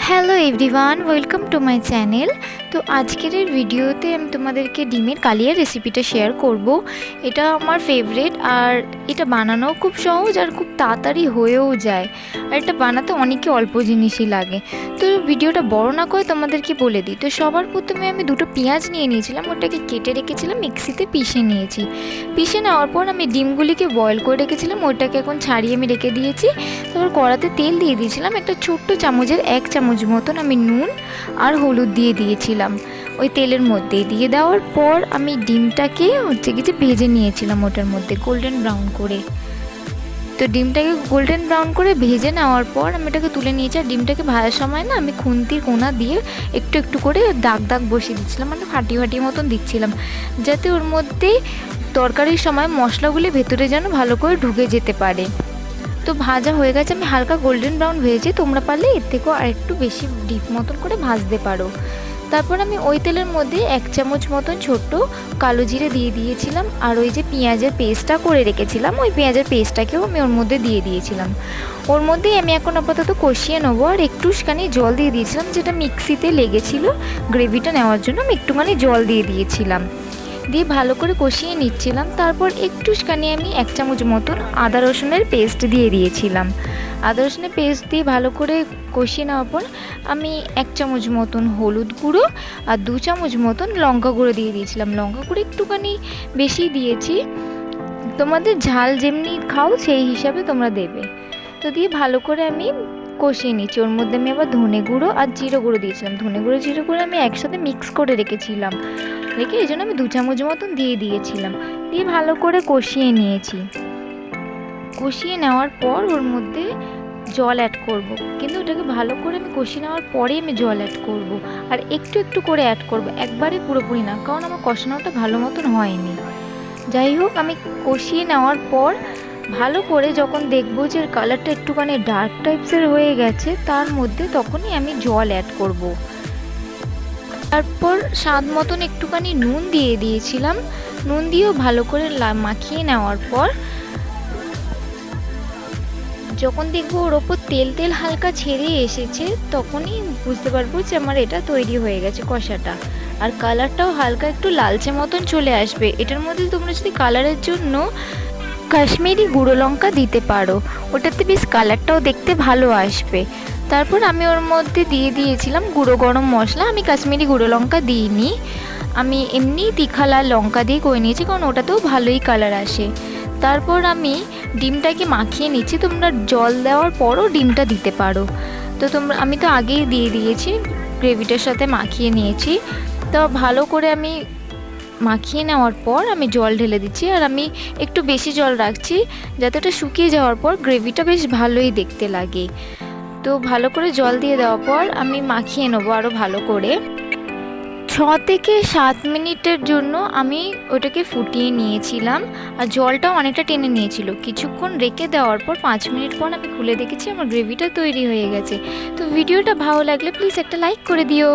Hello everyone, welcome to my channel. তো আজকের এই ভিডিওতে আমি তোমাদেরকে ডিমের কালিয়া রেসিপিটা শেয়ার করব। এটা আমার ফেভারিট, আর এটা বানানোও খুব সহজ আর খুব তাড়াতাড়ি হয়েও যায়। আর এটা বানাতে অনেকই অল্প জিনিসই লাগে। তো ভিডিওটা বড় না করে তোমাদেরকে বলে দিই। তো সবার প্রথমে আমি দুটো পেঁয়াজ নিয়ে নিয়েছিলাম, ওটাকে কেটে রেখেছিলাম, মিক্সিতে পিষে নিয়েছি। পিষে নেওয়ার পর আমি ডিমগুলিকে বয়েল করে রেখেছিলাম, ওটাকে এখন ছাড়িয়ে আমি রেখে দিয়েছি। তারপর কড়াতে তেল দিয়ে দিয়েছিলাম, একটা ছোট্ট চামচের 1 চামচ মতন আমি নুন আর হলুদ দিয়ে দিয়েছিলাম ওই তেলের মধ্যে। দিয়ে দেওয়ার পর আমি ডিমটাকে কিছু ভেজে নিয়েছিলাম ওটার মধ্যে গোল্ডেন ব্রাউন করে। তো ডিমটাকে গোল্ডেন ব্রাউন করে ভেজে নেওয়ার পর আমি এটাকে তুলে নিয়েছি। আর ডিমটাকে ভাজার সময় না আমি খুন্তির কোনা দিয়ে একটু একটু করে দাগ দাগ বসিয়ে দিচ্ছিলাম, মানে ফাটি ফাটি মতন দিচ্ছিলাম, যাতে ওর মধ্যে তরকারির সময় মশলাগুলি ভেতরে যেন ভালো করে ঢুকে যেতে পারে। তো ভাজা হয়ে গেছে, আমি হালকা গোল্ডেন ব্রাউন ভেজেছি, তোমরা পারলে এর থেকেও আরেকটু বেশি ডিপ মতন করে ভাজতে পারো। তারপর আমি ওই তেলের মধ্যে 1 চামচ মতন ছোট্ট কালো জিরে দিয়ে দিয়েছিলাম, আর ওই যে পেঁয়াজের পেস্টটা করে রেখেছিলাম ওই পেঁয়াজের পেস্টটাকেও আমি ওর মধ্যে দিয়ে দিয়েছিলাম। ওর মধ্যেই আমি এখন আপাতত কষিয়ে নেবো। আর একটুখানি জল দিয়ে দিয়েছিলাম, যেটা মিক্সিতে লেগেছিল গ্রেভিটা নেওয়ার জন্য আমি একটুখানি জল দিয়ে দিয়েছিলাম, দিয়ে ভালো করে কষিয়ে নিচ্ছিলাম। তারপর একটুখানি আমি 1 চামচ মতন আদা রসুনের পেস্ট দিয়ে দিয়েছিলাম। আদা রসুনের পেস্ট দিয়ে ভালো করে কষিয়ে নেওয়ার পর আমি 1 চামচ মতন হলুদ গুঁড়ো আর 2 চামচ মতন লঙ্কা গুঁড়ো দিয়ে দিয়েছিলাম। লঙ্কা গুঁড়ো একটুখানি বেশি দিয়েছি, তোমাদের ঝাল যেমনি খাও সেই হিসাবে তোমরা দেবে। তো দিয়ে ভালো করে আমি কষিয়ে নিচ্ছি। ওর মধ্যে আমি আবার ধনে গুঁড়ো আর জিরে গুঁড়ো দিয়েছিলাম। ধনে গুঁড়ো জিরে গুঁড়ো আমি একসাথে মিক্স করে রেখেছিলাম, এই জন্য আমি 2 চামচ মতন দিয়ে দিয়েছিলাম। দিয়ে ভালো করে কষিয়ে নিয়েছি। কষিয়ে নেওয়ার পর ওর মধ্যে জল অ্যাড করব, কিন্তু ওটাকে ভালো করে আমি কষিয়ে নেওয়ার পরে আমি জল অ্যাড করব, আর একটু একটু করে অ্যাড করব, একবারে পুরোপুরি না, কারণ আমার কষানোটা ভালো মতন হয়নি। যাই হোক, আমি কষিয়ে নেওয়ার পর ভালো করে যখন দেখবো যে কালারটা একটুখানি ডার্ক টাইপসের হয়ে গেছে, তার মধ্যে তখনই আমি জল অ্যাড করব। তারপর স্বাদ মতন একটুখানি নুন দিয়ে দিয়েছিলাম। নুন দিয়েও ভালো করে মাখিয়ে নেওয়ার পর যখন দেখবো ওর ওপর তেল তেল হালকা ছেড়ে এসেছে, তখনই বুঝতে পারবো যে আমার এটা তৈরি হয়ে গেছে কষাটা। আর কালারটাও হালকা একটু লালচে মতন চলে আসবে। এটার মধ্যে তোমরা যদি কালারের জন্য কাশ্মীরি গুঁড়ো লঙ্কা দিতে পারো, ওটাতে বেশ কালারটাও দেখতে ভালো আসবে। তারপর আমি ওর মধ্যে দিয়ে দিয়েছিলাম গুঁড়ো গরম মশলা। আমি কাশ্মীরি গুঁড়ো লঙ্কা দিইনি, আমি এমনি তীখা লাল লঙ্কা দিয়ে করে নিয়েছি, কারণ ওটাতেও ভালোই কালার আসে। তারপর আমি ডিমটাকে মাখিয়ে নিচ্ছি। তোমরা জল দেওয়ার পরও ডিমটা দিতে পারো। তো আমি তো আগেই দিয়ে দিয়েছি, গ্রেভিটার সাথে মাখিয়ে নিয়েছি। তো ভালো করে আমি মাখিয়ে নেওয়ার পর আমি জল ঢেলে দিচ্ছি, আর আমি একটু বেশি জল রাখছি যাতে ওটা শুকিয়ে যাওয়ার পর গ্রেভিটা বেশ ভালোই দেখতে লাগে। তো ভালো করে জল দিয়ে দেওয়ার পর আমি মাখিয়ে নেবো আরও ভালো করে। 6 থেকে 7 মিনিটের জন্য আমি ওটাকে ফুটিয়ে নিয়েছিলাম, আর জলটাও অনেকটা টেনে নিয়েছিল। কিছুক্ষণ রেখে দেওয়ার পর 5 মিনিট পর আমি খুলে দেখেছি আমার গ্রেভিটা তৈরি হয়ে গেছে। তো ভিডিওটা ভালো লাগলে প্লিজ একটা লাইক করে দিও।